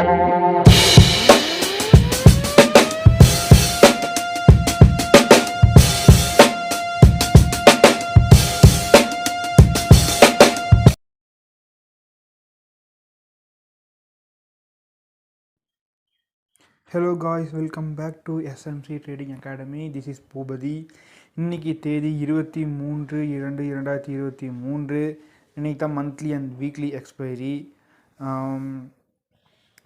Hello guys, welcome back to SMC Trading Academy. This is BOOPATHI. இன்னைக்கு தேதி 23/2/2023. இன்னைக்கு தான் மந்த்லி அண்ட் வீக்லி எக்ஸ்பைரி.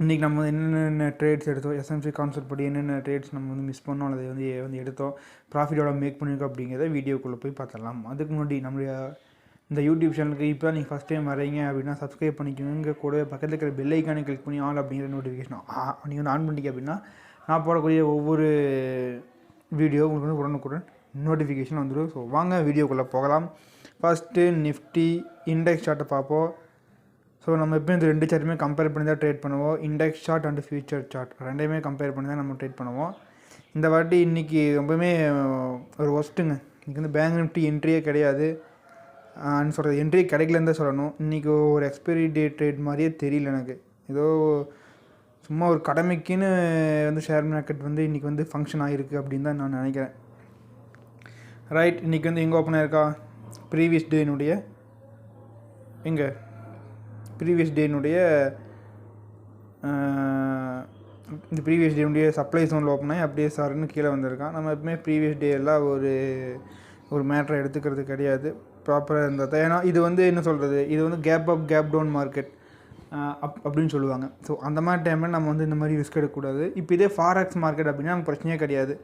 இன்றைக்கி நம்ம என்னென்ன ட்ரேட்ஸ் எடுத்தோம், எஸ்எம்சி கான்செப்ட் படி என்னென்ன ட்ரேட்ஸ் நம்ம வந்து மிஸ் பண்ணோம், அதை வந்து எடுத்தோம், ப்ராஃபிட்டோட மேக் பண்ணியிருக்கோம் அப்படிங்கிறத வீடியோக்குள்ளே போய் பார்த்துடலாம். அதுக்கு முன்னாடி நம்மளுடைய இந்த யூடியூப் சேனலுக்கு இப்போ தான் நீங்கள் ஃபஸ்ட் டைம் வரீங்க அப்படின்னா சப்ஸ்கிரைப் பண்ணிக்கோங்க. கூடவே பக்கத்தில் இருக்கிற பெல் ஐக்கானை கிளிக் பண்ணி ஆல் அப்படிங்கிற நோட்டிஃபிகேஷன் நீங்கள் வந்து ஆன் பண்ணிக்க அப்படின்னா நான் போடக்கூடிய ஒவ்வொரு வீடியோ உங்களுக்கு வந்து உடனுக்குடன் நோட்டிஃபிகேஷன் வந்துடும். ஸோ வாங்க வீடியோக்குள்ளே போகலாம். ஃபஸ்ட்டு நிஃப்டி இண்டெக்ஸ் சார்ட்டை பார்ப்போம். ஸோ நம்ம எப்போ இந்த ரெண்டு சார்ட்டுமே கம்பேர் பண்ணி தான் ட்ரேட் பண்ணுவோம். Index chart and future chart ரெண்டையுமே கம்பேர் பண்ணி தான் நம்ம ட்ரேட் பண்ணுவோம். இந்த வாட்டி இன்றைக்கி ரொம்பவுமே ஒரு ஒஸ்ட்டுங்க. இன்றைக்கி வந்து பேங்க் நிஃப்டி என்ட்ரியே கிடையாது. சொல்கிறது என்ட்ரி கிடைக்கலன்னு தான் சொல்லணும். இன்றைக்கி ஒரு எக்ஸ்பைரி டேட் ட்ரேட் மாதிரியே தெரியல எனக்கு. ஏதோ சும்மா ஒரு கடமைக்குன்னு வந்து ஷேர் மார்க்கெட் வந்து இன்றைக்கி வந்து ஃபங்க்ஷன் ஆகிருக்கு அப்படின்னு தான் நான் நினைக்கிறேன். ரைட், இன்றைக்கி வந்து எங்கே ஓப்பன் ஆயிருக்கா, ப்ரீவியஸ் டேனுடைய இந்த ப்ரீவியஸ் டேனுடைய சப்ளை ஜோனில் ஓப்பன் ஆகி அப்படியே சார்னு கீழே வந்திருக்கான். நம்ம எப்பவுமே ப்ரீவியஸ் டே எல்லாம் ஒரு மேட்டரை எடுத்துக்கிறது கிடையாது, ப்ராப்பராக இருந்தால் தான். ஏன்னா இது வந்து என்ன சொல்கிறது, இது வந்து gap up gap down market அப்படின்னு சொல்லுவாங்க. ஸோ அந்த மாதிரி டைமில் நம்ம வந்து இந்த மாதிரி ரிஸ்க் எடுக்கக்கூடாது. இப்போ இதே ஃபாரெக்ஸ் மார்க்கெட் அப்படின்னா நமக்கு பிரச்சனையே கிடையாது.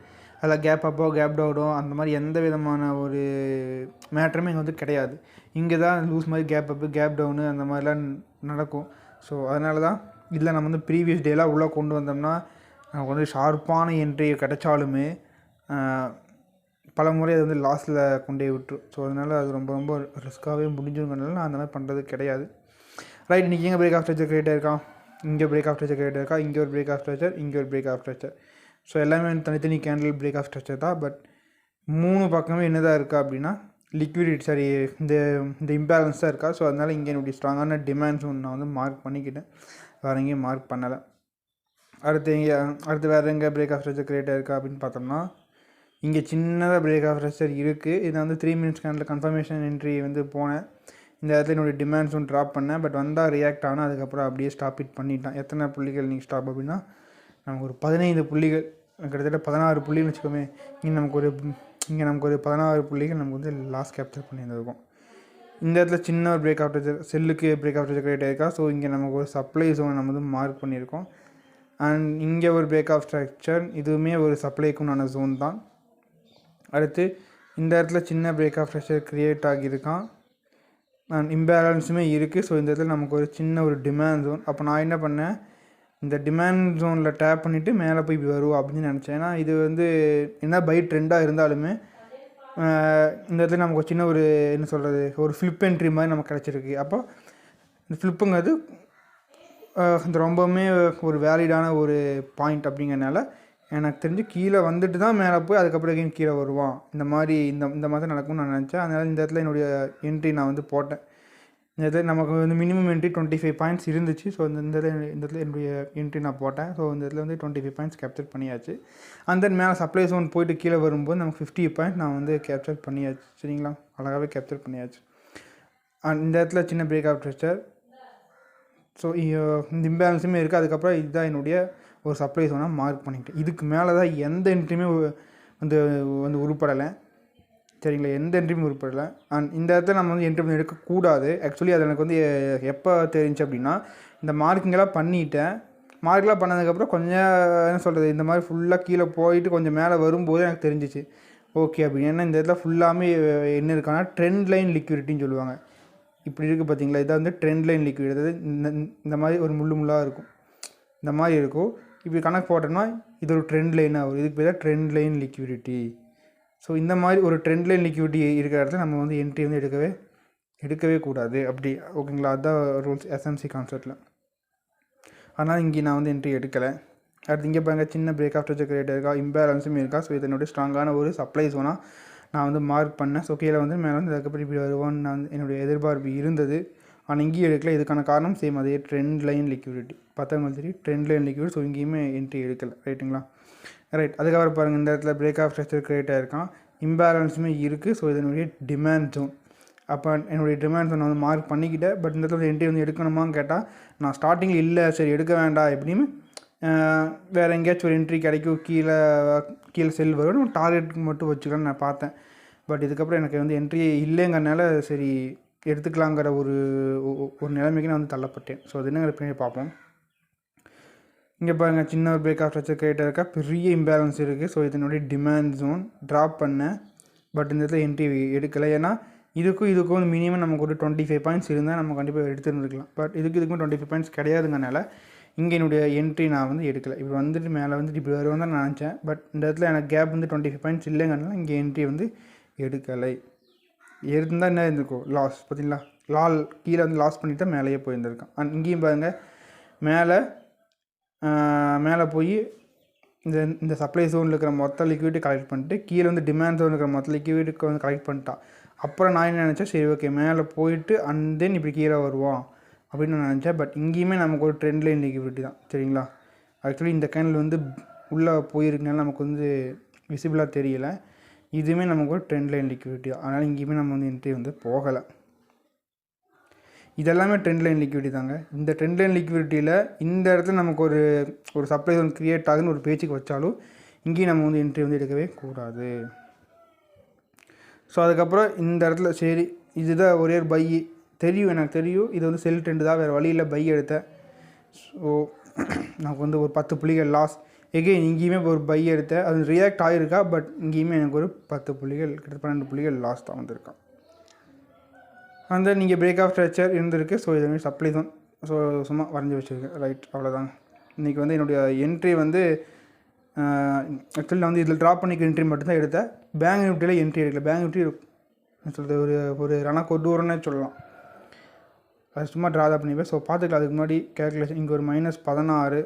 அதில் கேப் அப்போ கேப் டவுனோ அந்த மாதிரி எந்த விதமான ஒரு மேட்டருமே இங்கே வந்து கிடையாது. இங்கே தான் லூஸ் மாதிரி கேப் அப்பு கேப் டவுனு அந்த மாதிரிலாம் நடக்கும். ஸோ அதனால தான் இதில் நம்ம வந்து ப்ரீவியஸ் டேலாம் உள்ளே கொண்டு வந்தோம்னா நமக்கு வந்து ஷார்ப்பான என்ட்ரி கிடைச்சாலுமே பல முறை அது வந்து லாஸில் கொண்டே விட்டுரும். ஸோ அதனால் அது ரொம்ப ரொம்ப ரிஸ்க்காகவே முடிஞ்சுங்கிறதுனால நான் அந்த மாதிரி பண்ணுறது கிடையாது. ரைட், இன்றைக்கி எங்கே பிரேக் ஆஃப் ஸ்ட்ரக்சர் கிரியேட் ஆயிருக்கான், இங்கே பிரேக் ஆஃப் ஸ்ட்ரக்சர் கிரியேட் ஆயிருக்கா, இங்கே ஒரு பிரேக் ஆஃப் ஸ்ட்ரக்சர், இங்கே ஒரு பிரேக் ஆஃப் ஸ்ட்ரக்சர். ஸோ எல்லாமே தனித்தனி கேண்டில் பிரேக் ஆஃப் ஸ்ட்ரக்சர் தான். பட் மூணு பக்கமே என்ன தான் இருக்கா அப்படின்னா லிக்விடிட்டி, சரி இந்த இம்பேலன்ஸ் தான் இருக்கா. ஸோ அதனால் இங்கே என்னுடைய ஸ்ட்ராங்கான டிமாண்ட்ஸ் ஒன்று நான் வந்து மார்க் பண்ணிக்கிட்டேன், வேறு எங்கேயும் மார்க் பண்ணலை. அடுத்து வேறு எங்கே பிரேக் ஆஃப் ஸ்ட்ரக்சர் கிரியேட் ஆயிருக்கா அப்படின்னு பார்த்தோம்னா இங்கே சின்னதாக பிரேக் ஆஃப் ஸ்ட்ரக்சர் இருக்குது. இதை வந்து 3 minutes கேண்டில் கன்ஃபர்மேஷன் என்ட்ரி வந்து போனேன். இந்த இடத்துல என்னுடைய டிமாண்ட்ஸ் ஒன்று ட்ராப் பண்ணேன். பட் வந்தால் ரியாக்ட் ஆனால் அதுக்கப்புறம் அப்படியே ஸ்டாப் இட் பண்ணிட்டான். எத்தனை புள்ளிகள் நீங்கள் ஸ்டாப் அப்படின்னா நமக்கு ஒரு 15 புள்ளிகள், கிட்டத்தட்ட 16 புள்ளின்னு வச்சுக்கோமே. இங்கே நமக்கு ஒரு 16 புள்ளிகள் நமக்கு வந்து லாஸ் கேப்சர் பண்ணியிருந்திருக்கும். இந்த இடத்துல சின்ன ஒரு பிரேக் ஆஃப் ஸ்ட்ரக்சர், செல்லுக்கு பிரேக் ஆஃப் ஸ்ட்ரக்சர் கிரியேட் ஆயிருக்கா. ஸோ இங்கே நமக்கு ஒரு சப்ளை ஜோன் நம்ம வந்து மார்க் பண்ணியிருக்கோம். அண்ட் இங்கே ஒரு பிரேக் ஆஃப் ஸ்ட்ரக்சர், இதுவுமே ஒரு சப்ளைக்குண்டான ஜோன் தான். அடுத்து இந்த இடத்துல சின்ன பிரேக் ஆஃப் ஸ்ட்ரக்சர் க்ரியேட் ஆகியிருக்கான் அண்ட் இம்பேலன்ஸுமே இருக்குது. ஸோ இந்த இடத்துல நமக்கு ஒரு சின்ன ஒரு டிமாண்ட் ஜோன். அப்போ நான் என்ன பண்ணேன், இந்த டிமாண்ட் ஜோனில் டேப் பண்ணிவிட்டு மேலே போய் இப்படி வருவோம் அப்படின்னு நினச்சேன். ஏன்னா இது வந்து என்ன பை ட்ரெண்டாக இருந்தாலுமே இந்த இடத்துல நமக்கு ஒரு சின்ன ஒரு என்ன சொல்கிறது, ஒரு ஃப்ளிப் என்ட்ரி மாதிரி நமக்கு கிடச்சிருக்கு. அப்போ இந்த ஃப்ளிப்புங்கிறது இந்த ரொம்பவுமே ஒரு வேலிடான ஒரு பாயிண்ட் அப்படிங்கிறனால எனக்கு தெரிஞ்சு கீழே வந்துட்டு தான் மேலே போய் அதுக்கப்புறம் கீழே வருவான். இந்த மாதிரி நடக்கும்னு நான் நினச்சேன். அதனால் இந்த இடத்துல என்னுடைய என்ட்ரி நான் வந்து போட்டேன். இந்த இடத்துல நமக்கு வந்து மினிமம் என்ட்ரி 25 பாயிண்ட்ஸ் இருந்துச்சு. ஸோ இந்த இடத்துல என்னுடைய என்ட்ரி நான் போட்டேன். ஸோ இந்த இடத்துல வந்து 25 பாயிண்ட்ஸ் கேப்சர் பண்ணியாச்சு. அண்ட் தென் மேலே சப்ளை ஜோன் போயிட்டு கீழே வரும்போது நமக்கு 50 பாயிண்ட் நான் வந்து கேப்சர் பண்ணியாச்சு. சரிங்களா, அழகாகவே கேப்சர் பண்ணியாச்சு. அண்ட் இந்த இடத்துல சின்ன பிரேக் ஆஃப் ஸ்ட்ரக்சர். ஸோ இந்த இம்பேலன்ஸுமே இருக்குது. அதுக்கப்புறம் இதுதான் என்னுடைய ஒரு சப்ளை ஜோனாக மார்க் பண்ணிக்கிட்டேன். இதுக்கு மேலே தான் எந்த என்ட்ரியுமே வந்து உருப்படலை. சரிங்களா, எந்த என்ட்ரியுமே உருப்படலை. அண்ட் இந்த இடத்துல நம்ம வந்து என்ட்ரி எடுக்கக்கூடாது. ஆக்சுவலி அது எனக்கு வந்து எப்போ தெரிஞ்சு அப்படின்னா இந்த மார்க்கிங்கெல்லாம் பண்ணிட்டேன். மார்க்கெலாம் பண்ணதுக்கப்புறம் கொஞ்சம் என்ன சொல்கிறது, இந்த மாதிரி ஃபுல்லாக கீழே போயிட்டு கொஞ்சம் மேலே வரும்போது எனக்கு தெரிஞ்சிச்சு ஓகே அப்படின்னு. ஏன்னா இந்த இடத்துல ஃபுல்லாமே என்ன இருக்கான்னா ட்ரெண்ட் லைன் லிக்விடிட்டின்னு சொல்லுவாங்க. இப்படி இருக்குது பார்த்தீங்களா, இதை வந்து ட்ரெண்ட் லைன் லிக்விட். அதாவது இந்த மாதிரி ஒரு முள்ளாக இருக்கும், இந்த மாதிரி இருக்கும். இப்படி கணக்கு போட்டோம்னா இது ஒரு ட்ரெண்ட் லைனாக வரும். இதுக்கு பேர் தான் ட்ரெண்ட் லைன் லிக்விடிட்டி. ஸோ இந்த மாதிரி ஒரு ட்ரெண்ட் லைன் லிக்விடிட்டி இருக்கிற இடத்துல நம்ம வந்து என்ட்ரி வந்து எடுக்கவே கூடாது அப்படி. ஓகேங்களா, அதுதான் ரூல்ஸ் எஸ்எம்சி கான்செப்டில். ஆனால் இங்கே நான் வந்து என்ட்ரி எடுக்கலை. அடுத்து இங்கே பாருங்கள், சின்ன பிரேக் ஆஃப் ஸ்ட்ரக்சர் கிரியேட் இருக்கா, இம்பேலன்ஸும் இருக்கா. ஸோ இதனுடைய ஸ்ட்ராங்கான ஒரு சப்ளை ஜோனாக நான் வந்து மார்க் பண்ணேன். ஸோ கீழே வந்து மேலே வந்து அதுக்கப்புறம் இப்படி வருவான்னு நான் என்னுடைய எதிர்பார்ப்பு இருந்தது. ஆனால் இங்கேயும் எடுக்கல. இதுக்கான காரணம் சேம் அதே ட்ரெண்ட் லைன் லிக்விடிட்டி பார்த்தவங்களுக்கு தெரியும், ட்ரெண்ட் லைன் லிக்விட். ஸோ இங்கேயுமே என்ட்ரி எடுக்கலை. ரைட்டுங்களா? ரைட். அதுக்கப்புறம் பாருங்கள், இந்த இடத்துல பிரேக் ஆஃப் ஸ்ட்ரக்சர் கிரியேட் ஆகிருக்கான், இம்பேலன்ஸுமே இருக்குது. ஸோ இதனுடைய டிமாண்ட் ஜோன். அப்போ என்னுடைய டிமாண்ட் ஜோன் வந்து மார்க் பண்ணிக்கிட்டேன். பட் இந்த இடத்துல என்ட்ரி வந்து எடுக்கணுமான்னு கேட்டால் நான் ஸ்டார்டிங்கில் இல்லை, சரி எடுக்க வேண்டாம் எப்படின்னு வேறு எங்கேயாச்சும் ஒரு என்ட்ரி கிடைக்கும், கீழே செல் வரும், டார்கெட்டுக்கு மட்டும் வச்சுக்கலான்னு நான் பார்த்தேன். பட் இதுக்கப்புறம் எனக்கு வந்து என்ட்ரி இல்லைங்கிறனால சரி எடுத்துக்கலாங்கிற ஒரு நிலைமைக்கு நான் வந்து தள்ளப்பட்டேன். ஸோ அது என்னங்கிற பின்னாடி பார்ப்போம். இங்கே பாருங்கள், சின்ன ஒரு பிரேக் ஆஃப் ஸ்ட்ரக்சர் கிரியேட் இருக்கா, பெரிய இம்பேலன்ஸ் இருக்குது. ஸோ இதனுடைய டிமாண்ட் ஜோன் ட்ராப் பண்ணேன். பட் இந்த இடத்துல என்ட்ரி எடுக்கலை. ஏன்னா இதுக்கும் வந்து மினிமம் நமக்கு ஒரு 25 பாயிண்ட்ஸ் இருந்தால் நம்ம கண்டிப்பாக எடுத்துருந்துருக்கலாம். பட் இதுக்கும் 25 பாயிண்ட்ஸ் கிடையாதுங்கனால இங்கே என்னுடைய என்ட்ரி நான் வந்து எடுக்கலை. இப்படி வந்துட்டு மேலே வந்துட்டு இப்படி வருவான் தான் நான் நினச்சேன். பட் இந்த இடத்துல எனக்கு கேப் வந்து 25 பாயிண்ட்ஸ் இல்லைங்கனால இங்கே என்ட்ரி வந்து எடுக்கலை. இருந்தால் என்ன இருந்திருக்கும், லாஸ். பார்த்தீங்களா, கீழே வந்து லாஸ் பண்ணிவிட்டு மேலேயே போயிருந்திருக்கான். அண்ட் இங்கேயும் பாருங்கள், மேலே போய் இந்த சப்ளை ஜோனில் இருக்கிற மொத்த லிக்விடிட்டி கலெக்ட் பண்ணிட்டு கீழே வந்து டிமாண்ட் ஜோனில் இருக்கிற மொத்த லிக்விடிட்டி வந்து கலெக்ட் பண்ணிட்டான். அப்புறம் நான் என்ன நினச்சேன், சரி ஓகே மேலே போயிட்டு அண்ட் தென் இப்படி கீழே வருவான் அப்படின்னு நான் நினச்சேன். பட் இங்கேயுமே நமக்கு ஒரு ட்ரெண்ட் லைன் லிக்விடிட்டி தான். சரிங்களா? ஆக்சுவலி இந்த கேண்டில் வந்து உள்ளே போயிருக்கனால நமக்கு வந்து விசிபிளாக தெரியலை. இதுவுமே நமக்கு ஒரு ட்ரெண்ட் லைன் லிக்விடிட்டி தான். அதனால் இங்கேயுமே நம்ம வந்து என்ட்ரி வந்து போகலை. இதெல்லாமே ட்ரெண்ட் லைன் லிக்விடிட்டி தாங்க. இந்த ட்ரெண்ட் லைன் லிக்விடிட்டியில் இந்த இடத்துல நமக்கு ஒரு சப்ளை ஜோன் க்ரியேட் ஆகுதுன்னு ஒரு பேச்சுக்கு வச்சாலும் இங்கேயும் நம்ம வந்து என்ட்ரி வந்து எடுக்கவே கூடாது. ஸோ அதுக்கப்புறம் இந்த இடத்துல சரி இதுதான் ஒரே ஒரு பை தெரியும், எனக்கு தெரியும் இது வந்து செல் ட்ரெண்டு தான், வேறு வழியில் பை எடுத்தேன். ஸோ நமக்கு வந்து ஒரு 10 புள்ளிகள் லாஸ். எகெயின் இங்கேயுமே ஒரு பை எடுத்தேன், அது ரியாக்ட் ஆகிருக்கா. பட் இங்கேயுமே எனக்கு ஒரு 10 புள்ளிகள் கிட்ட 12 புள்ளிகள் லாஸ் தான் வந்திருக்கான். அந்த நீங்கள் பிரேக் ஆஃப் ஸ்ட்ரக்சர் இருந்திருக்கு. ஸோ இதுமாதிரி சப்ளை தான். ஸோ சும்மா வரைஞ்சி வச்சுருக்கேன். ரைட், அவ்வளோதாங்க. இன்றைக்கி வந்து என்னுடைய என்ட்ரி வந்து ஆக்சுவலி நான் வந்து இதில் ட்ராப் பண்ணிக்க என்ட்ரி மட்டும்தான் எடுத்தேன். பேங்க் நிஃப்டியில் என்ட்ரி எடுக்கல. பேங்க் நிஃப்டி சொல்கிறது ஒரு ரணக்கு கொடூரன்னே சொல்லலாம். அது சும்மா ட்ரா தான் பண்ணிப்பேன். ஸோ பார்த்துக்கலாம். அதுக்கு முன்னாடி கேல்குலேஷன் இங்கே ஒரு -16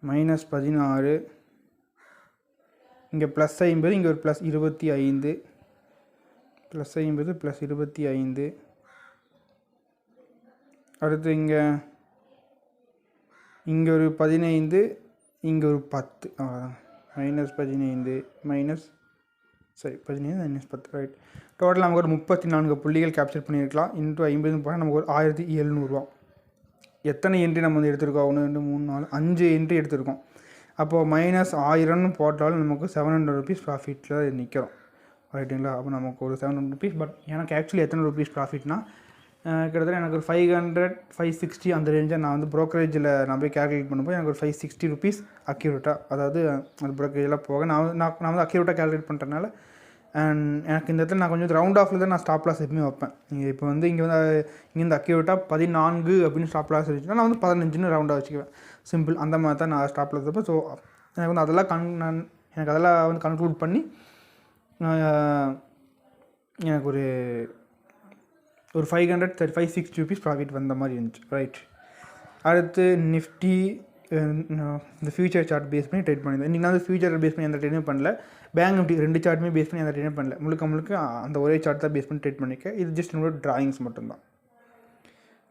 -16 இங்கே +50 இங்கே ஒரு +25 +50 +25 அடுத்து இங்கே ஒரு 15 இங்கே ஒரு 10 அவ்வளோதான். -15 -10 ரைட். டோட்டல் நமக்கு ஒரு 34 புள்ளிகள் கேப்சர் பண்ணியிருக்கலாம். இன்ட்டு 50 போனால் நமக்கு ஒரு 1700 ரூபா. எத்தனை என்ட்ரி நம்ம வந்து எடுத்திருக்கோம்? 1 2 3 4 5 என்ட்ரி எடுத்திருக்கோம். அப்போது -1000ன்னு போட்டாலும் நமக்கு 700 ருபீஸ் ப்ராஃபிட்டில் நிற்கிறோம். ரைட்டுங்களா? அப்போ நமக்கு ஒரு 700 ருபீஸ். பட் எனக்கு ஆக்சுவலி எத்தனை ருபீஸ் ப்ராஃபிட்னா கிட்டத்தட்ட எனக்கு ஒரு 500 560 அந்த ரேஞ்சை நான் வந்து ப்ரோக்கரேஜில் நான் போய் கேல்குலேட் பண்ணும்போது எனக்கு ஒரு 560 ருபீஸ் அக்யூரேட்டாக, அதாவது அந்த ப்ரோக்கரேஜெலாம் போக நான் வந்து அக்யூரேட்டாக கேல்குலேட் பண்ணுறதுனால அண்ட் எனக்கு இந்த இடத்துல நான் கொஞ்சம் ரவுண்ட் ஆஃபில் தான் நான் ஸ்டாப் லாஸ் எப்பவுமே வைப்பேன். நீங்கள் இப்போ வந்து இங்கேருந்து அக்யூரேட்டாக 14 அப்படின்னு ஸ்டாப் லாஸ் வச்சுன்னா நான் வந்து 15ன்னு ரவுண்டாக வச்சுக்குவேன். சிம்பிள். அந்த மாதிரி தான் நான் ஸ்டாப் லாஸ் வைப்பேன். ஸோ எனக்கு வந்து அதெல்லாம் எனக்கு அதெல்லாம் வந்து கன்க்ளூட் பண்ணி எனக்கு ஒரு 560 ருபீஸ் ப்ராஃபிட் வந்த மாதிரி இருந்துச்சு. ரைட். அடுத்து நிஃப்டி இந்த ஃபியூச்சர் சார்ட் பேஸ் பண்ணி ட்ரேட் பண்ணியிருந்தேன். இன்றைக்கி நான் வந்து ஃபியூச்சர் பேஸ் பண்ணி எந்த ட்ரேடும் பண்ணல. பேங்க் நிஃப்டி 2 சார்ட்டுமே பேஸ் பண்ணி எந்த ட்ரேடும் பண்ணல. முழுக்க அந்த ஒரே சார்ட் தான் பேஸ் பண்ணி ட்ரேட் பண்ணியிருக்கேன். இது ஜஸ்ட் என்னோட டிராயிங்ஸ் மட்டும்தான்.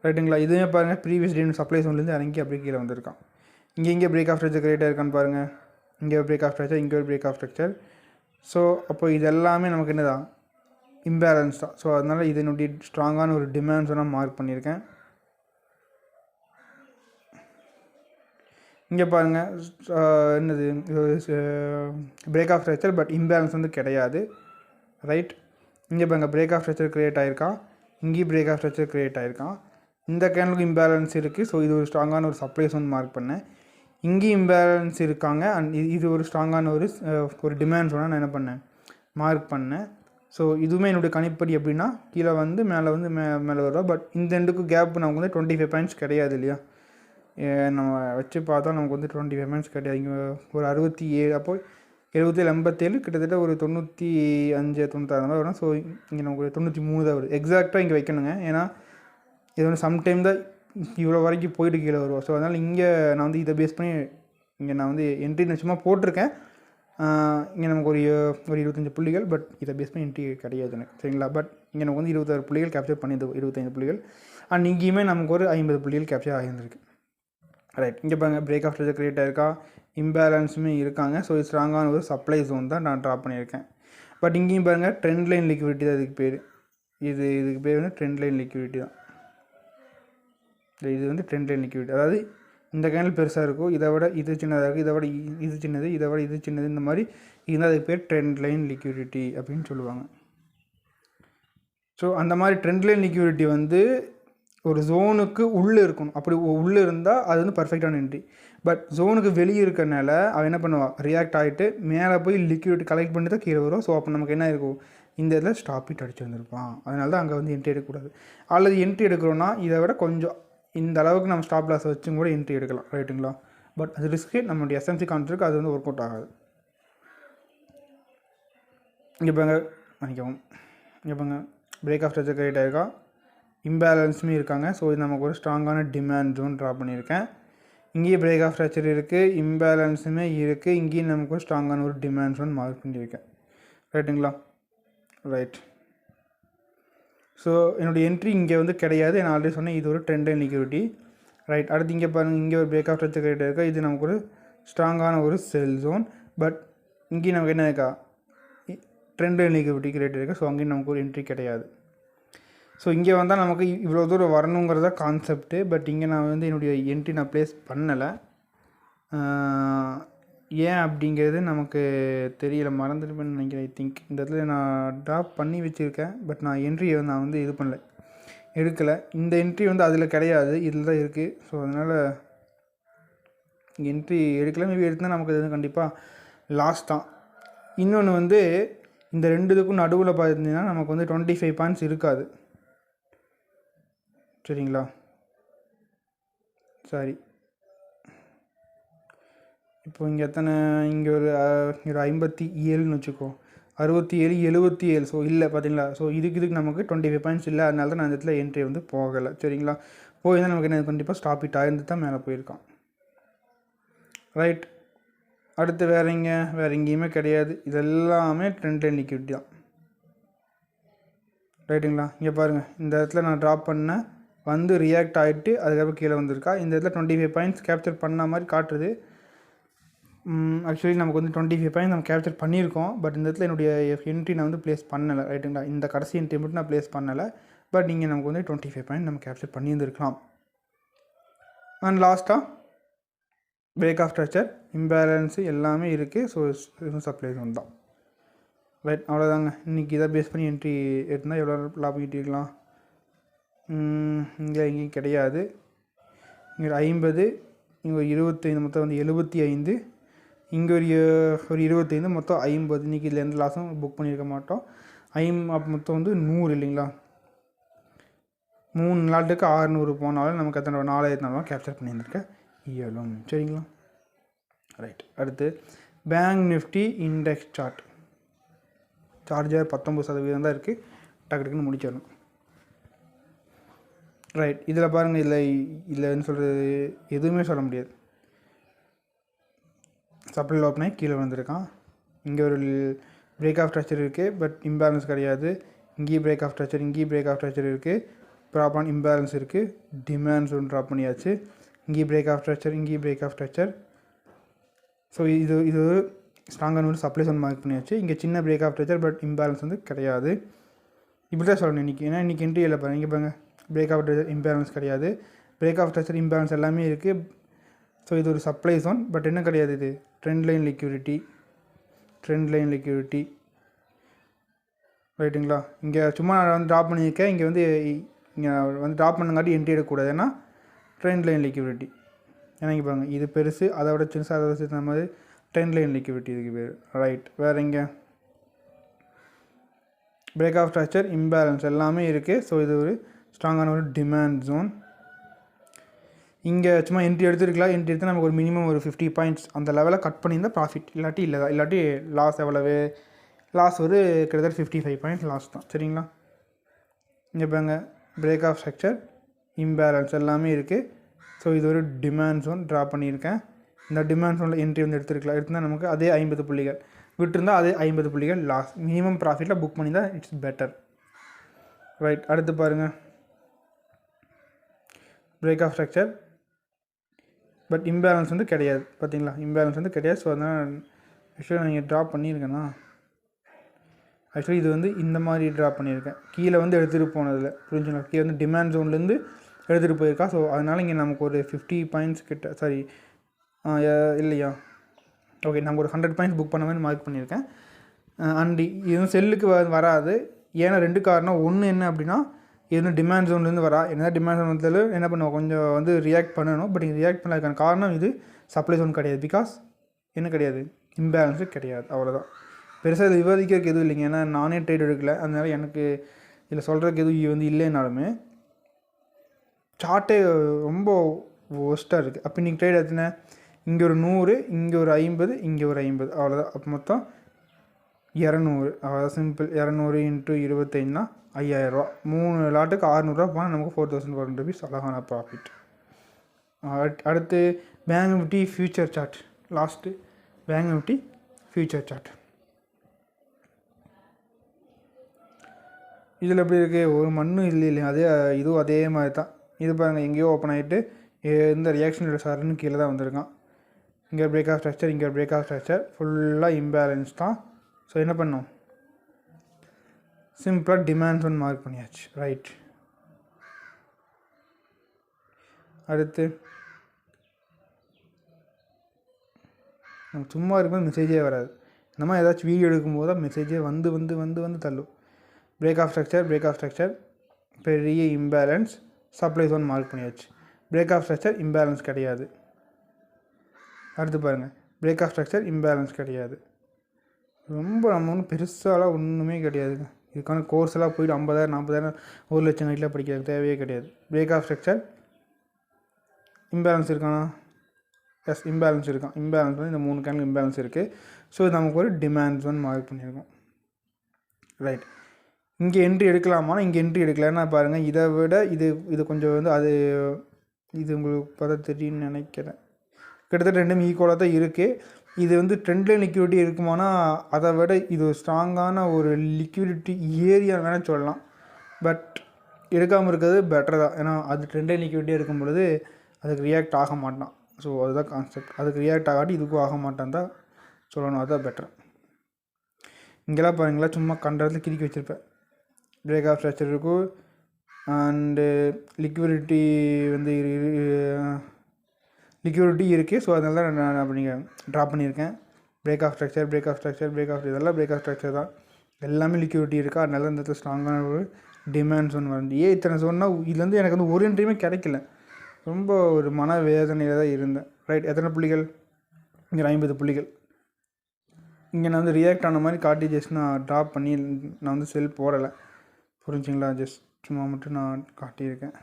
ரைட்டுங்களா? இதுவே பாருங்கள், ப்ரீவியஸ் டே சப்ளை ஜோன்லேருந்து இறங்கி அப்படியே கீழே வந்திருக்கான். இங்கே பிரேக் ஆஃப் ஸ்ட்ரக்சர் கிரியேட் ஆயிருக்கான்னு பாருங்கள். இங்கே ஒரு பிரேக் ஆஃப் ஸ்ட்ரக்சர், இங்கே ஒரு பிரேக் ஆஃப் ஸ்ட்ரக்சர். ஸோ அப்போ இது எல்லாமே நமக்கு என்ன தான், இம்பேலன்ஸ் தான். ஸோ அதனால் இது என்னுடைய ஸ்ட்ராங்கான ஒரு டிமாண்ட்ஸ் நான் மார்க் பண்ணியிருக்கேன். இங்கே பாருங்கள், என்னது break of structure, but imbalance வந்து கிடையாது. ரைட். இங்கே பாருங்கள், பிரேக் ஆஃப் ஸ்ட்ரக்சர் க்ரியேட் ஆகிருக்கான், இங்கேயும் பிரேக் ஆஃப் ஸ்ட்ரக்சர் க்ரியேட் ஆகிருக்கான். இந்த கேண்டலுக்கு இம்பேலன்ஸ் இருக்குது. ஸோ இது ஒரு ஸ்ட்ராங்கான ஒரு சப்ளைஸ் வந்து மார்க் பண்ணேன். இங்கேயும் இம்பேலன்ஸ் இருக்காங்க அண்ட் இது ஒரு ஸ்ட்ராங்கான ஒரு டிமாண்ட்ஸ் நான் என்ன பண்ணேன், மார்க் பண்ணேன். ஸோ இதுவுமே என்னுடைய கணிப்படி எப்படின்னா கீழே வந்து மேலே வருவா. பட் இந்த ரெண்டுக்கும் கேப் நமக்கு வந்து 25 பாயிண்ட்ஸ் கிடையாது இல்லையா? நம்ம வச்சு பார்த்தா நமக்கு வந்து 25 பாயிண்ட்ஸ் கிடையாது. இங்கே ஒரு 67, அப்போ 77 87 கிட்டத்தட்ட ஒரு 95 96 வரும். ஸோ இங்கே நமக்கு 93 தான் வருது. எக்ஸாக்டாக இங்கே வைக்கணுங்க. ஏன்னா இது வந்து சம்டைம் தான் இவ்வளோ வரைக்கும் போயிட்டு கீழே வருவோம். ஸோ அதனால் இங்கே நான் வந்து இதை பேஸ் பண்ணி இங்கே நான் வந்து என்ட்ரி நிச்சயமாக போட்டிருக்கேன். இங்கே நமக்கு ஒரு 25 புள்ளிகள், பட் இதை பேஸ் பண்ணி என்ட்ரி கிடையாது எனக்கு, சரிங்களா. பட் இங்கே நமக்கு வந்து 26 புள்ளிகள் கேப்சர் பண்ணியது, 25 புள்ளிகள். அண்ட் இங்கேயுமே நமக்கு ஒரு 50 புள்ளிகள் கேப்சர் ஆகியிருந்திருக்கு. ரைட், இங்கே பாருங்கள் பிரேக் ஆஃப் ஸ்ட்ரக்சர் கிரியேட் ஆயிருக்கா, இம்பேலன்ஸுமே இருக்காங்க. ஸோ இது ஸ்ட்ராங்கான ஒரு சப்ளை ஜோன் தான் நான் ட்ரா பண்ணியிருக்கேன். பட் இங்கேயும் பாருங்கள் ட்ரெண்ட் லைன் லிக்விடிட்டி தான் இதுக்கு பேர். இதுக்கு பேர் வந்து ட்ரெண்ட் லைன் லிக்விடிட்டி தான். இது வந்து ட்ரெண்ட் லைன் லிக்விடிட்டி, அதாவது இந்த கேண்டில் பெருசாக இருக்கும், இதை விட இது சின்னதாக இருக்குது, இதை விட இது சின்னது, இதை விட இது சின்னது, இந்த மாதிரி இருந்தால் அதுக்கு பேர் ட்ரெண்ட் லைன் லிக்விடிட்டி அப்படின்னு சொல்லுவாங்க. ஸோ அந்த மாதிரி ட்ரெண்ட் லைன் லிக்விடிட்டி வந்து ஒரு ஜோனுக்கு உள்ளே இருக்கணும். அப்படி உள்ளே இருந்தால் அது வந்து பர்ஃபெக்டான என்ட்ரி. பட் ஜோனுக்கு வெளியே இருக்கிறனால அவன் என்ன பண்ணுவான், ரியாக்ட் ஆகிட்டு மேலே போய் லிக்விடிட்டி கலெக்ட் பண்ணி தான் கீழே வரும். ஸோ அப்போ நமக்கு என்ன இருக்கும், இந்த இதில் ஸ்டாப் இட் அடிச்சு வந்திருப்பான். அதனால தான் அங்கே வந்து என்ட்ரி எடுக்கக்கூடாது. அல்லது என்ட்ரி எடுக்கிறோன்னா இதை விட கொஞ்சம் இந்த அளவுக்கு நம்ம ஸ்டாப் லாஸ் வச்சும் கூட என்ட்ரி எடுக்கலாம், ரைட்டுங்களா. பட் அது ரிஸ்க்கு, நம்மளுடைய எஸ்எம்சி கான்செப்ட்டுக்கு அது வந்து ஒர்க் அவுட் ஆகாது. இங்கே பாருங்க, மன்னிக்கவும், இங்கே பாருங்க பிரேக் ஆஃப் ஸ்ட்ரக்சர் கிரியேட் ஆகிருக்கா, இம்பேலன்ஸுமே இருக்காங்க. ஸோ இது நமக்கு ஒரு ஸ்ட்ராங்கான டிமாண்ட் ஜோன் ட்ரா பண்ணியிருக்கேன். இங்கேயும் பிரேக் ஆஃப் ஸ்ட்ரக்சர் இருக்குது, இம்பேலன்ஸுமே இருக்குது, இங்கேயும் நமக்கு ஒரு ஸ்ட்ராங்கான ஒரு டிமாண்ட் ஜோன் மார்க் பண்ணியிருக்கேன், ரைட்டுங்களா. ரைட், ஸோ என்னுடைய என்ட்ரி இங்கே வந்து கிடையாது. நான் ஆல்ரெடி சொன்னேன் இது ஒரு ட்ரெண்ட் லைன் லிக்விடிட்டி. ரைட், அடுத்து இங்கே பாருங்கள், இங்கே ஒரு பிரேக் ஆஃப் ஸ்ட்ரக்சர் கிரியேட் இருக்கா, இது நமக்கு ஒரு ஸ்ட்ராங்கான ஒரு செல் ஜோன். பட் இங்கேயும் நமக்கு என்ன இருக்கா, ட்ரெண்ட் லைன் லிக்விடிட்டி கிரியேட் இருக்குது. ஸோ அங்கேயும் நமக்கு ஒரு என்ட்ரி கிடையாது. ஸோ இங்கே வந்தால் நமக்கு இவ்வளோ தூரம் வரணுங்கிறத கான்செப்ட்டு. பட் இங்கே நான் வந்து என்னுடைய என்ட்ரி நான் ப்ளேஸ் பண்ணலை. ஏன் அப்படிங்கிறது நமக்கு தெரியல, மறந்துடுவேன்னு நினைக்கிறேன். ஐ திங்க் இந்த இடத்துல நான் ட்ராப் பண்ணி வச்சுருக்கேன். பட் நான் என்ட்ரியை நான் வந்து இது பண்ணல, எடுக்கலை. இந்த என்ட்ரி வந்து அதில் கிடையாது, இதில் தான் இருக்குது. ஸோ அதனால் என்ட்ரி எடுக்கலை. மேபி எடுத்தால் நமக்கு இது கண்டிப்பாக லாஸ் தான். இன்னொன்று வந்து இந்த ரெண்டு இதுக்கும் நடுவில் பார்த்தீங்கன்னா நமக்கு வந்து 25 பாயிண்ட்ஸ் இருக்காது, சரிங்களா. சரி, இப்போ இங்கே எத்தனை, இங்கே ஒரு 57ன்னு வச்சுக்கோ, 67, 77. ஸோ இல்லை பார்த்தீங்களா. ஸோ இதுக்கு நமக்கு 25 பாயிண்ட்ஸ் இல்லை. அதனால தான் நான் இந்த இடத்துல என்ட்ரி வந்து போகலை, சரிங்களா. போயிருந்தால் நமக்கு என்ன கண்டிப்பாக ஸ்டாப் இட் ஆகிருந்து தான் மேலே போயிருக்கான். ரைட், அடுத்து வேறு எங்கேயுமே கிடையாது. இதெல்லாமே ட்ரெண்ட் லைன் லிக்விடிட்டி தான், ரைட்டுங்களா. இங்கே பாருங்கள், இந்த இடத்துல நான் ட்ராப் பண்ணேன், வந்து ரியாக்ட் ஆகிட்டு அதுக்கப்புறம் கீழே வந்திருக்கா. இந்த இடத்துல 25 பாயிண்ட்ஸ் கேப்சர் பண்ண மாதிரி காட்டுறது. ஆக்சுவலி நமக்கு வந்து 25 பாயிண்ட்ஸ் நம்ம கேப்சர் பண்ணியிருக்கோம். பட் இந்த இடத்துல என்னுடைய என்ட்ரி நான் வந்து ப்ளேஸ் பண்ணலை, ரைட்டுங்களா. இந்த கடைசி என்ட்ரி மட்டும் நான் ப்ளேஸ் பண்ணலை. பட் இங்கே நமக்கு வந்து 25 பாயிண்ட் நம்ம கேப்சர் பண்ணியிருந்துருக்கலாம். அண்ட் லாஸ்ட்டாக பிரேக் ஆஃப் ஸ்ட்ரக்சர், இம்பேலன்ஸு எல்லாமே இருக்குது. ஸோ இதுவும் சப்ளை ஜோன் தான். ரைட், அவ்வளோதாங்க. இன்றைக்கி இதை பேஸ் பண்ணி என்ட்ரி எடுத்தால் எவ்வளோ லாபம் ஈட்டிருக்கலாம். இங்கே எங்கேயும் கிடையாது. இங்கே 50, இங்கே ஒரு 25, மொத்தம் வந்து 75. இங்கே ஒரு 25, மொத்தம் 50. இன்றைக்கி இதில் எந்த லாஸும் புக் பண்ணியிருக்க மாட்டோம். மொத்தம் வந்து 100 இல்லைங்களா. 3 நாட்டுக்கு 600 போனாலும் நமக்கு எத்தனை 4400 கேப்சர் பண்ணியிருந்திருக்கேன் இயலும், சரிங்களா. ரைட், அடுத்து பேங்க் நிஃப்டி இண்டெக்ஸ் சார்ஜர் 19% தான் இருக்குது. டக்குன்னு முடிச்சிடணும். ரைட், இதில் பாருங்கள், இல்லைன்னு சொல்கிறது எதுவுமே சொல்ல முடியாது. சப்ளை ஓப்பனே கீழே வந்திருக்கான். இங்கே ஒரு பிரேக் ஆஃப் ஸ்ட்ரக்சர் இருக்குது, பட் இம்பேலன்ஸ் கிடையாது. இங்கேயும் பிரேக் ஆஃப் ஸ்ட்ரக்சர், இங்கேயும் பிரேக் ஆஃப் ஸ்ட்ரக்சர் இருக்குது, ப்ராப்பரான இம்பேலன்ஸ் இருக்குது. டிமாண்ட்ஸ் ஒன்று ட்ராப் பண்ணியாச்சு. இங்கேயும் பிரேக் ஆஃப் ஸ்ட்ரக்சர், இங்கேயும் பிரேக் ஆஃப் ஸ்ட்ரக்சர். ஸோ இது ஒரு ஸ்ட்ராங்கான ஒரு சப்ளை ஒன்று மார்க் பண்ணியாச்சு. இங்கே சின்ன break of structure, but imbalance வந்து கிடையாது. இப்படி தான் சொல்லணும் இன்றைக்கி. ஏன்னா இன்றைக்கி என்ட்ரி இல்லை பாருங்கள். இங்கே பாருங்கள், பிரேக் ஆஃப் ஸ்ட்ரக்சர், இம்பேலன்ஸ் கிடையாது. பிரேக் ஆஃப் ஸ்ட்ரக்சர், இம்பேலன்ஸ் எல்லாமே இருக்குது. ஸோ இது ஒரு சப்ளை ஜோன், பட் என்ன கிடையாது, இது ட்ரெண்ட் லைன் லிக்விடிட்டி, ரைட்டுங்களா. இங்கே சும்மா நான் வந்து ட்ராப் பண்ணியிருக்கேன். இங்கே வந்து ட்ராப் பண்ணுங்காட்டி என்ட்ரி எடுக்கக்கூடாது, ஏன்னா ட்ரெண்ட் லைன் லிக்விடிட்டி. ஏன்னா இங்கே பாருங்கள், இது பெருசு, அதை விட சின்னசாக அதை வச்சு அந்த மாதிரி ட்ரெண்ட் லைன் லிக்விடிட்டி இதுக்கு பேர். ரைட், வேறு இங்கே பிரேக் ஆஃப் ஸ்ட்ரக்சர், இம்பேலன்ஸ் எல்லாமே இருக்குது. ஸோ இது ஒரு ஸ்ட்ராங்கான ஒரு டிமாண்ட் ஜோன். இங்கே சும்மா என்ட்ரி எடுத்துருக்கலாம். என்ட்ரி எடுத்து நமக்கு ஒரு மினிமம் ஒரு 50 பாயிண்ட்ஸ் அந்த லெவலில் கட் பண்ணியிருந்தால் ப்ராஃபிட், இல்லாட்டி லாஸ். எவ்வளவு லாஸ்? ஒரு கிட்டத்தட்ட 55 பாயிண்ட்ஸ் லாஸ் தான், சரிங்களா. இங்கே பாருங்க, பிரேக் ஆஃப் ஸ்ட்ரக்சர், இம்பேலன்ஸ் எல்லாமே இருக்குது. ஸோ இது ஒரு டிமாண்ட் ஜோன் ட்ரா பண்ணியிருக்கேன். இந்த டிமாண்ட் ஜோனில் என்ட்ரி வந்து எடுத்துருந்தால் நமக்கு அதே 50 புள்ளிகள், விட்டுருந்தால் அதே 50 புள்ளிகள் லாஸ். மினிமம் ப்ராஃபிட்டில் புக் பண்ணி தான் இட்ஸ் பெட்டர். ரைட், அடுத்து பாருங்கள் break of structure. But imbalance வந்து கிடையாது, பார்த்தீங்களா, இம்பேலன்ஸ் வந்து கிடையாது. ஸோ அதனால் ஆக்சுவலாக நீங்கள் ட்ராப் பண்ணியிருக்கேன்னா, ஆக்சுவலி இது வந்து இந்த மாதிரி ட்ராப் பண்ணியிருக்கேன், கீழே வந்து எடுத்துகிட்டு போனதில் புரிஞ்சுங்களா, கீழே வந்து டிமாண்ட் ஜோன்லேருந்து எடுத்துகிட்டு போயிருக்கா. ஸோ அதனால் இங்கே நமக்கு ஒரு 50 பாயிண்ட்ஸ் கிட்ட, சாரி இல்லையா, ஓகே, நம்ம ஒரு 100 பாயிண்ட்ஸ் புக் பண்ண மாதிரி மார்க் பண்ணியிருக்கேன். அண்ட் இது செல்லுக்கு வராது. ஏன்னா 2 காரணம். ஒன்று என்ன அப்படின்னா, இது வந்து டிமாண்ட் ஜோன்லேருந்து வரா. என்ன டிமாண்ட் ஜோன் வந்து என்ன பண்ணுவோம், கொஞ்சம் வந்து ரியாக்ட் பண்ணணும். பட் இங்கே ரியாக்ட் பண்ணதுக்கான காரணம் இது சப்ளை ஜோன் கிடையாது. பிகாஸ் என்ன கிடையாது, இம்பேலன்ஸு கிடையாது, அவ்வளோதான். பெருசாக இது விவாதிக்கிறதுக்கு எதுவும் இல்லைங்க. ஏன்னா நானே ட்ரேட் எடுக்கல, அதனால் எனக்கு இதில் சொல்கிறதுக்கு எதுவும் வந்து இல்லைனாலுமே சார்ட்டே ரொம்ப ஒஸ்ட்டாக இருக்குது. அப்போ இன்றைக்கி ட்ரேட் எடுத்துனே இங்கே ஒரு 100, இங்கே ஒரு 50, இங்கே ஒரு 50, அவ்வளோதான். அப்போ மொத்தம் 200, அவ்வளோதான், சிம்பிள். 200 × 25னா 5000 ரூபா. 3 லாட்டுக்கு 600 போனால் நமக்கு 4400 rupees அழகான ப்ராஃபிட். அடுத்து bank Nifty future chart. Last bank Nifty future chart. இதில் எப்படி இருக்குது, ஒரு மண்ணும் இல்லையா, இதுவும் அதே மாதிரி தான். இது பாருங்கள், எங்கேயோ ஓப்பன் ஆகிட்டு எந்த ரியாக்ஷன் இல்லை சார்னு கீழே தான் வந்திருக்கான். இங்கே பிரேக் ஆஃப் ஸ்ட்ரக்சர், இங்கே பிரேக் ஆஃப் ஸ்ட்ரக்சர், ஃபுல்லாக இம்பேலன்ஸ் தான். ஸோ என்ன பண்ணோம், சிம்பிளாக டிமாண்ட்ஸ் ஒன்று மார்க் பண்ணியாச்சு. ரைட், அடுத்து நம்ம சும்மா இருக்கும்போது மெசேஜே வராது. இந்த மாதிரி ஏதாச்சும் வீடியோ எடுக்கும்போது தான் மெசேஜே வந்து வந்து வந்து வந்து தள்ளும். Break of structure, break of structure, பெரிய இம்பேலன்ஸ், சப்ளை ஜோன் மார்க் பண்ணியாச்சு. பிரேக் ஆஃப் ஸ்ட்ரக்சர், இம்பேலன்ஸ் கிடையாது. அடுத்து பாருங்கள், பிரேக் ஆஃப் ஸ்ட்ரக்சர், இம்பேலன்ஸ் கிடையாது. ரொம்ப நம்ம ஒன்றும் பெருசாலாம் ஒன்றுமே கிடையாதுங்க. இதுக்கான கோர்ஸ் எல்லாம் போய்ட்டு 50,000 40,000 1 லட்சம் நைட்டில் படிக்கிறது தேவையே கிடையாது. பிரேக் ஆஃப் ஸ்ட்ரக்சர், இம்பேலன்ஸ் இருக்கானா, எஸ் இம்பேலன்ஸ் இருக்கான். இம்பேலன்ஸ் வந்து இந்த 3 கேனில் இம்பேலன்ஸ் இருக்குது. ஸோ நமக்கு ஒரு டிமாண்ட் ஜோன் மார்க் பண்ணியிருக்கோம். ரைட், இங்கே என்ட்ரி எடுக்கலாமா, இங்கே என்ட்ரி எடுக்கலான்னா பாருங்கள், இதை விட இது கொஞ்சம் வந்து அது இது உங்களுக்கு பார்த்தா தெரியும்னு நினைக்கிறேன். கிட்டத்தட்ட ரெண்டும் ஈக்குவலாக தான் இருக்குது. இது வந்து ட்ரெண்ட்லைன் லிக்விடிட்டி இருக்குமானா அதை விட இது ஒரு ஸ்ட்ராங்கான ஒரு லிக்விடிட்டி ஏரியா வேணால் சொல்லலாம். பட் எடுக்காமல் இருக்கிறது பெட்டர் தான். ஏன்னா அது ட்ரெண்ட்லைன் லிக்விடிட்டி இருக்கும் பொழுது அதுக்கு ரியாக்ட் ஆக மாட்டான். ஸோ அதுதான் கான்செப்ட். அதுக்கு ரியாக்ட் ஆகாட்டி இதுக்கும் ஆக மாட்டான் தான் சொல்லணும். அதுதான் பெட்டர். இங்கெல்லாம் பாருங்களா, சும்மா கண்டத்தில் கிறுக்கி வச்சுருப்பேன். பிரேக் ஆஃப் ஸ்ட்ரக்சர் இருக்கும் அண்டு லிக்விடிட்டி வந்து லிக்விடிட்டி இருக்குது. ஸோ அதனால தான் நான் அப்படி ட்ராப் பண்ணியிருக்கேன். Break of structure, break of structure, break of, இதெல்லாம் பிரேக் ஆஃப் ஸ்ட்ரக்சர் தான். எல்லாமே லிக்விடிட்டி இருக்கா, அதனால இந்த இடத்துல ஸ்ட்ராங்கான ஒரு டிமாண்ட் ஜோன் வந்து இத்தனை சொன்னால் இதுலேருந்து எனக்கு வந்து ஒரு என்ட்ரியுமே கிடைக்கல. ரொம்ப ஒரு மன வேதனையில் தான் இருந்தேன். ரைட், எத்தனை புள்ளிகள், இங்கே 50 புள்ளிகள். இங்கே நான் வந்து ரியாக்ட் ஆன மாதிரி காட்டி ஜஸ்ட் நான் ட்ராப் பண்ணி நான் வந்து செல் போடலை, புரிஞ்சுங்களா. ஜஸ்ட் சும்மா மட்டும் நான் காட்டியிருக்கேன்.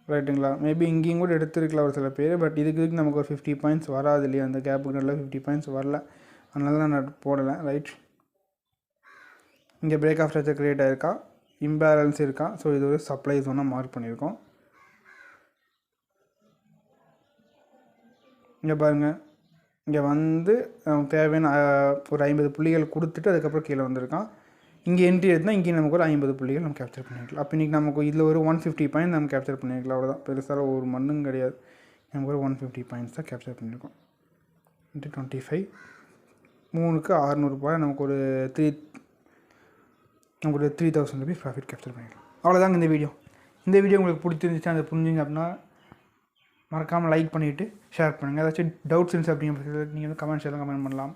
ரைட்டுங்களா. மேபி இங்கேயும் கூட எடுத்துருக்கலாம் ஒரு சில பேர். பட் இதுக்கு நமக்கு ஒரு 50 பாயிண்ட்ஸ் வராது இல்லையா, அந்த கேப்புக்கு நல்லா 50 பாயிண்ட்ஸ் வரல, அதனால தான் நான் போடலை. ரைட், இங்கே பிரேக் ஆஃப் ஸ்ட்ரக்சர் க்ரியேட் ஆகிருக்கா, இம்பேலன்ஸ் இருக்கா. ஸோ இது ஒரு சப்ளை ஜோனாக மார்க் பண்ணியிருக்கோம். இங்கே பாருங்கள், இங்கே வந்து தேவையான ஒரு 50 புள்ளிகள் கொடுத்துட்டு அதுக்கப்புறம் கீழே வந்திருக்கான். இங்கே என்ட்ரி எடுத்தால் இங்கே நமக்கு ஒரு 50 புள்ளிகள் நம்ம கேப்சர் பண்ணிக்கலாம். அப்போ இன்றைக்கி நமக்கு இதில் ஒரு 150 பாயிண்ட் நம்ம கேப்சர் பண்ணியிருக்கலாம். அவ்வளோதான், பெருசாக ஒரு மண்ணும் கிடையாது. நமக்கு ஒரு 150 பாயிண்ட்ஸ் தான் கேப்சர் பண்ணியிருக்கோம். இன்ட்டு 25, 3க்கு 600 ரூபாய், நமக்கு ஒரு 3000 rupees ப்ராஃபிட் கேப்சர் பண்ணிக்கலாம். அவ்வளோதாங்க இந்த வீடியோ. இந்த வீடியோ உங்களுக்கு பிடிச்சிருந்துச்சு, அதை புரிஞ்சுங்க அப்படின்னா மறக்காமல் லைக் பண்ணிவிட்டு ஷேர் பண்ணுங்கள். ஏதாச்சும் டவுட்ஸ் இருந்துச்சு அப்படிங்கிற நீங்கள் வந்து கமெண்ட்ஸ் கமெண்ட் பண்ணலாம்.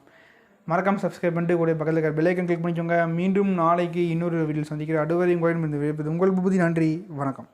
மறக்காமல் சப்ஸ்கிரைப் பண்ணிட்டு கூட பக்கத்தில் இருக்கிற பெல் ஐக்கன் கிளிக் பண்ணிக்கோங்க. மீண்டும் நாளைக்கு இன்னொரு வீடியோ சந்திக்கிறேன். அதுவரை உங்கள் பூபதி. நன்றி, வணக்கம்.